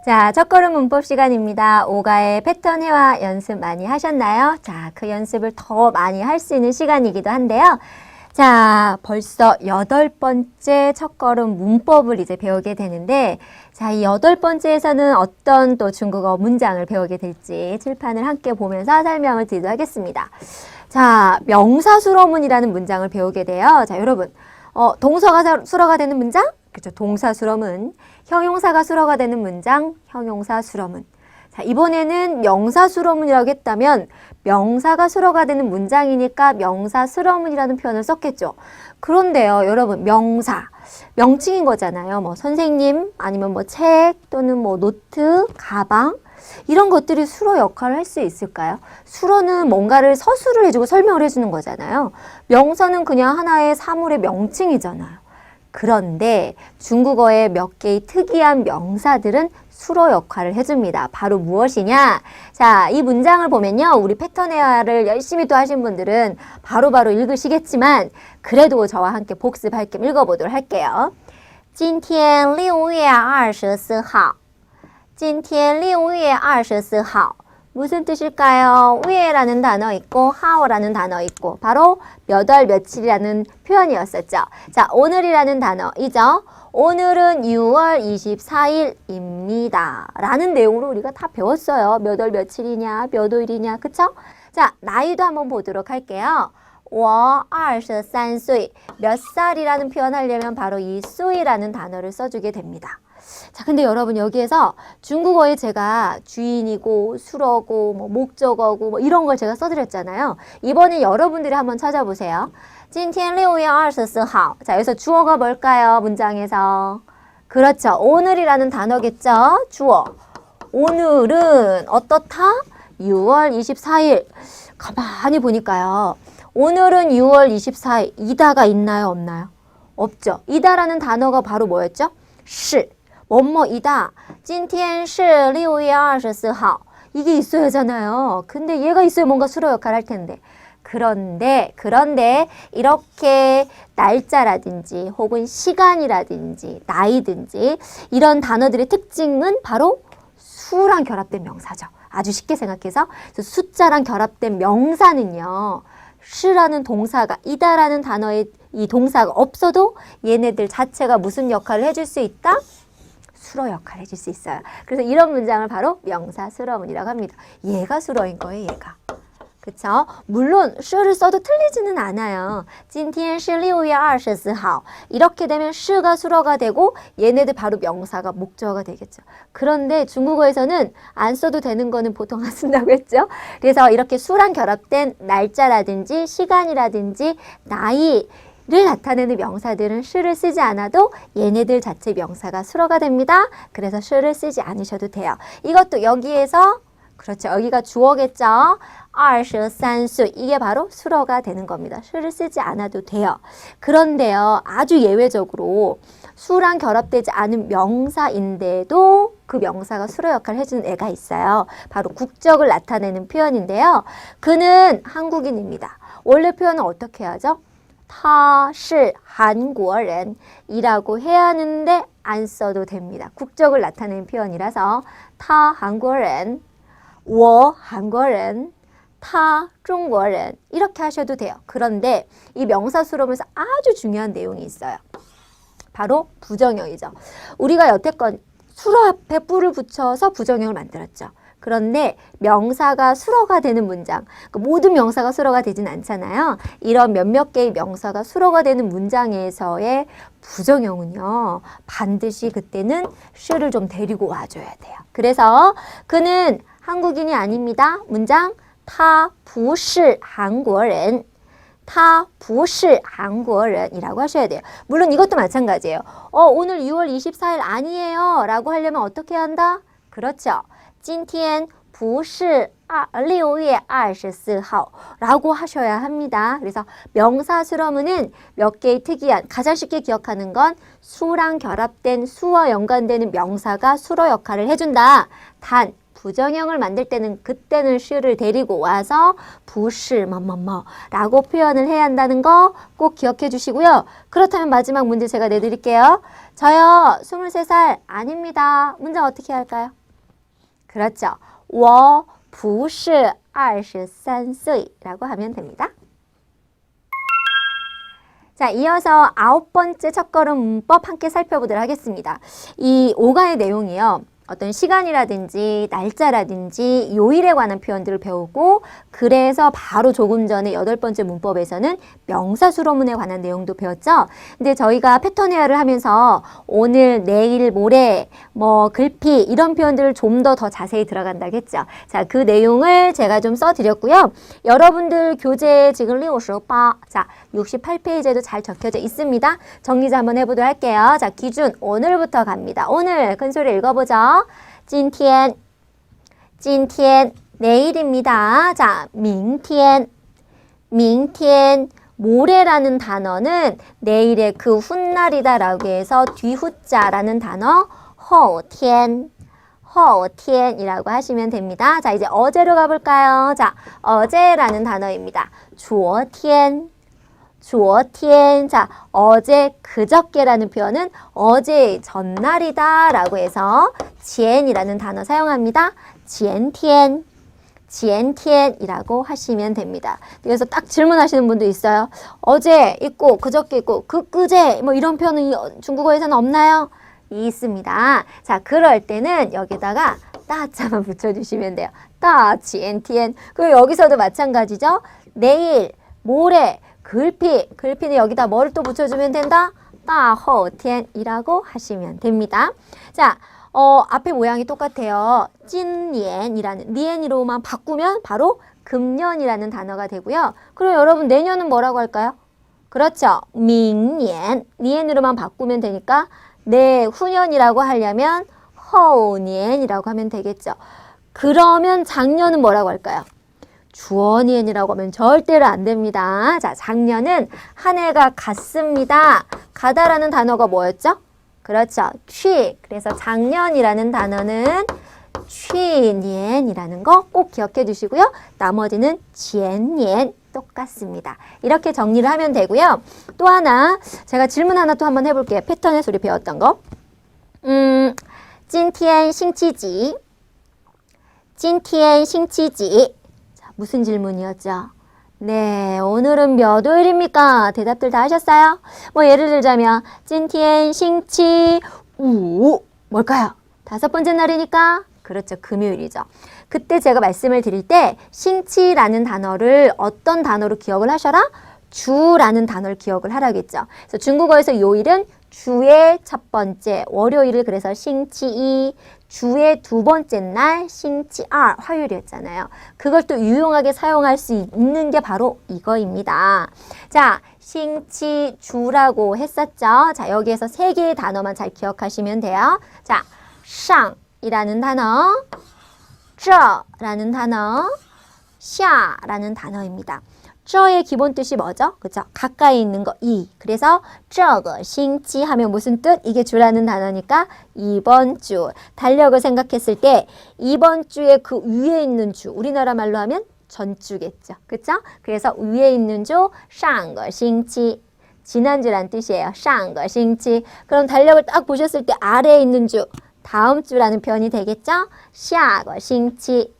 자, 첫걸음 문법 시간입니다. 오가의 패턴 회화 연습 많이 하셨나요? 자, 그 연습을 더 많이 할 수 있는 시간이기도 한데요. 자, 벌써 8번째 첫걸음 문법을 이제 배우게 되는데, 자, 이 8번째에서는 어떤 또 중국어 문장을 배우게 될지 칠판을 함께 보면서 설명을 드리도록 하겠습니다. 자, 명사수러문이라는 문장을 배우게 돼요. 자, 여러분, 동사가 수러가 되는 문장? 그렇죠. 동사수러문. 형용사가 수러가 되는 문장, 형용사수러문. 자, 이번에는 명사수러문이라고 했다면 명사가 수러가 되는 문장이니까 명사수러문이라는 표현을 썼겠죠. 그런데요, 여러분, 명사, 명칭인 거잖아요. 뭐 선생님, 아니면 뭐 책, 또는 뭐 노트, 가방, 이런 것들이 수러 역할을 할 수 있을까요? 수러는 뭔가를 서술을 해주고 설명을 해주는 거잖아요. 명사는 그냥 하나의 사물의 명칭이잖아요. 그런데 중국어의 몇 개의 특이한 명사들은 수러 역할을 해줍니다. 바로 무엇이냐? 자, 이 문장을 보면요. 우리 패턴 회화를 열심히 또 하신 분들은 바로바로 읽으시겠지만 그래도 저와 함께 복습할 겸 읽어보도록 할게요. 今天6月24号 今天6月24号 무슨 뜻일까요? 위에라는 단어 있고 하오라는 단어 있고 바로 몇 월 며칠이라는 표현이었었죠. 자, 오늘이라는 단어이죠. 오늘은 6월 24일입니다. 라는 내용으로 우리가 다 배웠어요. 몇 월 며칠이냐, 몇 월이냐, 그쵸? 자, 나이도 한번 보도록 할게요. 我23岁 몇 살이라는 표현하려면 바로 이 수이라는 단어를 써주게 됩니다. 자, 근데 여러분 여기에서 중국어에 제가 주인이고 수러고 뭐 목적어고 뭐 이런 걸 제가 써드렸잖아요. 이번에 여러분들이 한번 찾아보세요. 今天6月24号 자, 여기서 주어가 뭘까요? 문장에서. 그렇죠. 오늘이라는 단어겠죠? 주어. 오늘은 어떻다? 6월 24일. 가만히 보니까요. 오늘은 6월 24일. 이다가 있나요? 없나요? 없죠. 이다라는 단어가 바로 뭐였죠? 是. 뭐뭐이다. 今天是6月24号 이게 있어야 하잖아요. 근데 얘가 있어야 뭔가 수러 역할을 할 텐데. 그런데 이렇게 날짜라든지 혹은 시간이라든지 나이든지 이런 단어들의 특징은 바로 수랑 결합된 명사죠. 아주 쉽게 생각해서 숫자랑 결합된 명사는요. 시라는 동사가 이다라는 단어의 이 동사가 없어도 얘네들 자체가 무슨 역할을 해줄 수 있다? 수러 역할을 해줄 수 있어요. 그래서 이런 문장을 바로 명사수러문이라고 합니다. 얘가 수러인 거예요, 얘가. 그쵸? 물론 시를 써도 틀리지는 않아요. 今天是6月24号 이렇게 되면 시가 수러가 되고 얘네들 바로 명사가 목적어가 되겠죠. 그런데 중국어에서는 안 써도 되는 거는 보통 안 쓴다고 했죠. 그래서 이렇게 수랑 결합된 날짜라든지 시간이라든지 나이 를 나타내는 명사들은 시를 쓰지 않아도 얘네들 자체 명사가 수러가 됩니다. 그래서 시를 쓰지 않으셔도 돼요. 이것도 여기에서 그렇죠. 여기가 주어겠죠. 23수 이게 바로 수러가 되는 겁니다. 시를 쓰지 않아도 돼요. 그런데요. 아주 예외적으로 수랑 결합되지 않은 명사인데도 그 명사가 수러 역할을 해주는 애가 있어요. 바로 국적을 나타내는 표현인데요. 그는 한국인입니다. 원래 표현은 어떻게 하죠? 他是韩国人 이라고 해야 하는데 안 써도 됩니다. 국적을 나타내는 표현이라서 他韩国人 我韩国人 他中国人 이렇게 하셔도 돼요. 그런데 이 명사수러문에서 아주 중요한 내용이 있어요. 바로 부정형이죠. 우리가 여태껏 수러 앞에 뿔을 붙여서 부정형을 만들었죠. 그런데 명사가 수러가 되는 문장, 모든 명사가 수러가 되진 않잖아요. 이런 몇몇 개의 명사가 수러가 되는 문장에서의 부정형은요. 반드시 그때는 시를 좀 데리고 와줘야 돼요. 그래서 그는 한국인이 아닙니다. 문장 他不是韩国人 他不是韩国人 이라고 하셔야 돼요. 물론 이것도 마찬가지예요. 오늘 6월 24일 아니에요 라고 하려면 어떻게 한다? 그렇죠. 今天不是6月24号 라고 하셔야 합니다. 그래서 명사수러문은 몇 개의 특이한 가장 쉽게 기억하는 건 수랑 결합된 수와 연관되는 명사가 수러 역할을 해준다. 단 부정형을 만들 때는 그때는 시를 데리고 와서 不是뭐뭐뭐 라고 표현을 해야 한다는 거 꼭 기억해 주시고요. 그렇다면 마지막 문제 제가 내드릴게요. 저요 23살 아닙니다. 문장 어떻게 할까요? 그렇죠. 我不是23岁라고 하면 됩니다. 자, 이어서 9번째 첫걸음 문법 함께 살펴보도록 하겠습니다. 이 오가의 내용이요. 어떤 시간이라든지 날짜라든지 요일에 관한 표현들을 배우고 그래서 바로 조금 전에 8번째 문법에서는 명사수로문에 관한 내용도 배웠죠. 근데 저희가 패턴 회화를 하면서 오늘, 내일, 모레, 뭐 글피 이런 표현들을 좀 더 자세히 들어간다고 했죠. 자, 그 내용을 제가 좀 써드렸고요. 여러분들 교재 지금 68, 자, 68페이지에도 잘 적혀져 있습니다. 정리 한번 해보도록 할게요. 자, 기준 오늘부터 갑니다. 오늘 큰 소리 읽어보죠. 今天 내일입니다. 자, 明天 모레라는 단어는 내일의 그 훗날이다라고 해서 뒤후자라는 단어 后天 이라고 하시면 됩니다. 자, 이제 어제로 가볼까요? 자, 어제라는 단어입니다. 昨天 자, 어제 그저께라는 표현은 어제 전날이다 라고 해서 前이라는 단어 사용합니다. 前天 이라고 하시면 됩니다. 그래서 딱 질문하시는 분도 있어요. 어제 있고 그저께 있고 그제 뭐 이런 표현은 중국어에서는 없나요? 있습니다. 자, 그럴 때는 여기다가 따자만 붙여주시면 돼요. 따, 前天. 그리고 여기서도 마찬가지죠. 내일, 모레, 글피는 여기다 뭐를 또 붙여주면 된다? 大后天이라고 하시면 됩니다. 자, 앞에 모양이 똑같아요. 今年이라는 니엔으로만 바꾸면 바로 금년이라는 단어가 되고요. 그럼 여러분 내년은 뭐라고 할까요? 그렇죠. 明年 니엔으로만 바꾸면 되니까 내후년이라고 하려면 后年이라고 하면 되겠죠. 그러면 작년은 뭐라고 할까요? 주어니엔이라고 하면 절대로 안 됩니다. 자, 작년은 한 해가 갔습니다. 가다라는 단어가 뭐였죠? 그렇죠. 취. 그래서 작년이라는 단어는 취니엔이라는 거 꼭 기억해 두시고요. 나머지는 지엔니엔 똑같습니다. 이렇게 정리를 하면 되고요. 또 하나 제가 질문 하나 또 한번 해볼게요. 패턴에서 우리 배웠던 거. 今天星期几? 今天星期几? 무슨 질문이었죠? 네, 오늘은 몇 요일입니까? 대답들 다 하셨어요? 뭐 예를 들자면 今天星期五 뭘까요? 5번째 날이니까 그렇죠, 금요일이죠. 그때 제가 말씀을 드릴 때 싱치라는 단어를 어떤 단어로 기억을 하셔라? 주라는 단어를 기억을 하라겠죠. 그래서 중국어에서 요일은 주의 첫 번째, 월요일을 그래서 싱치이, 주의 두 번째 날 싱치아, 화요일이었잖아요. 그걸 또 유용하게 사용할 수 있는 게 바로 이거입니다. 자, 싱치주라고 했었죠. 자, 여기에서 3개의 단어만 잘 기억하시면 돼요. 자, 상이라는 단어, 这라는 단어, 下라는 단어입니다. 这의 기본 뜻이 뭐죠? 그죠? 가까이 있는 거, 이. 그래서 这个星期 하면 무슨 뜻? 이게 주라는 단어니까 이번 주. 달력을 생각했을 때 이번 주에 그 위에 있는 주, 우리나라 말로 하면 전주겠죠. 그죠? 그래서 위에 있는 주, 上个星期. 지난주란 뜻이에요. 上个星期. 그럼 달력을 딱 보셨을 때 아래에 있는 주, 다음 주라는 표현이 되겠죠? 下个星期.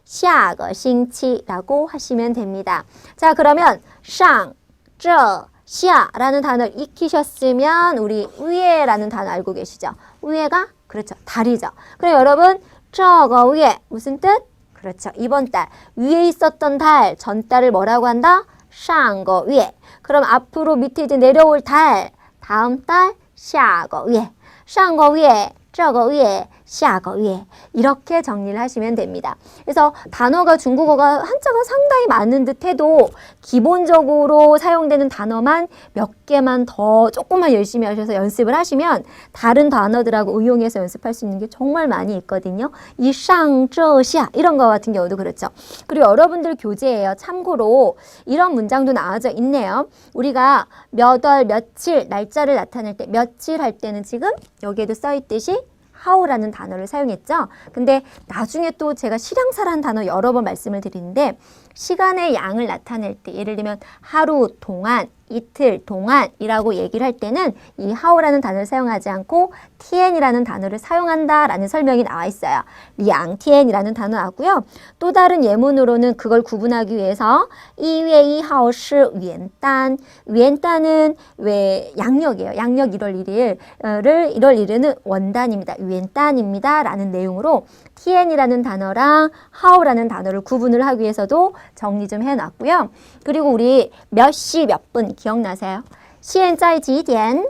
下个星期라고 하시면 됩니다. 자, 그러면 上, 这, 下라는 단어를 익히셨으면 우리 위에라는 단어 알고 계시죠? 위에가 그렇죠. 달이죠. 그럼 여러분 这个 위에 무슨 뜻? 그렇죠. 이번 달 위에 있었던 달, 전달을 뭐라고 한다? 上个 위에. 그럼 앞으로 밑에 이제 내려올 달, 다음 달 下个 위에. 上个 위에, 这个 위에, 下个 위에. 이렇게 정리를 하시면 됩니다. 그래서 단어가 중국어가 한자가 상당히 많은 듯 해도 기본적으로 사용되는 단어만 몇 개만 더 조금만 열심히 하셔서 연습을 하시면 다른 단어들하고 응용해서 연습할 수 있는 게 정말 많이 있거든요. 이 상, 저, 샤 이런 거 같은 경우도 그렇죠. 그리고 여러분들 교재에요. 참고로 이런 문장도 나와져 있네요. 우리가 몇 월, 며칠, 날짜를 나타낼 때 며칠 할 때는 지금 여기에도 써있듯이 how라는 단어를 사용했죠. 근데 나중에 또 제가 실향사라는 단어 여러 번 말씀을 드리는데 시간의 양을 나타낼 때 예를 들면 하루 동안, 이틀 동안이라고 얘기를 할 때는 이 하오라는 단어를 사용하지 않고 티엔이라는 단어를 사용한다라는 설명이 나와 있어요. 량티엔이라는 단어 나왔고요. 또 다른 예문으로는 그걸 구분하기 위해서 1월 1일是 元旦. 元旦은 왜 양력이에요. 양력 1월 1일을 1월 1일은 원단입니다. 元旦입니다. 라는 내용으로 티엔이라는 단어랑 하오라는 단어를 구분을 하기 위해서도 정리 좀 해놨고요. 그리고 우리 몇 시 몇 분 기억나세요? 现在几点?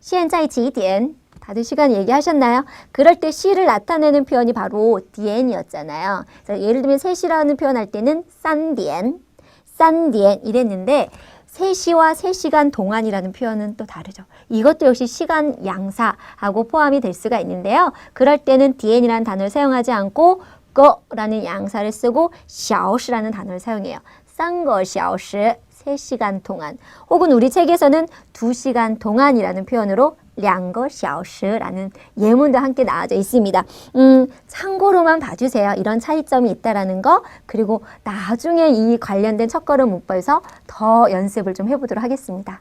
现在几点? 다들 시간 얘기하셨나요? 그럴 때 시를 나타내는 표현이 바로 디엔이었잖아요. 그래서 예를 들면 3시라는 표현할 때는 싼디엔, 싼디엔 이랬는데 3시와 3시간 동안이라는 표현은 또 다르죠. 이것도 역시 시간 양사하고 포함이 될 수가 있는데요. 그럴 때는 디엔이라는 단어를 사용하지 않고 거라는 양사를 쓰고 샤오시라는 단어를 사용해요. 싼거 샤오시 3시간 동안 혹은 우리 책에서는 2시간 동안이라는 표현으로 2个小时라는 예문도 함께 나와져 있습니다. 참고로만 봐주세요. 이런 차이점이 있다라는 거 그리고 나중에 이 관련된 첫걸음 문법에서 더 연습을 좀 해보도록 하겠습니다.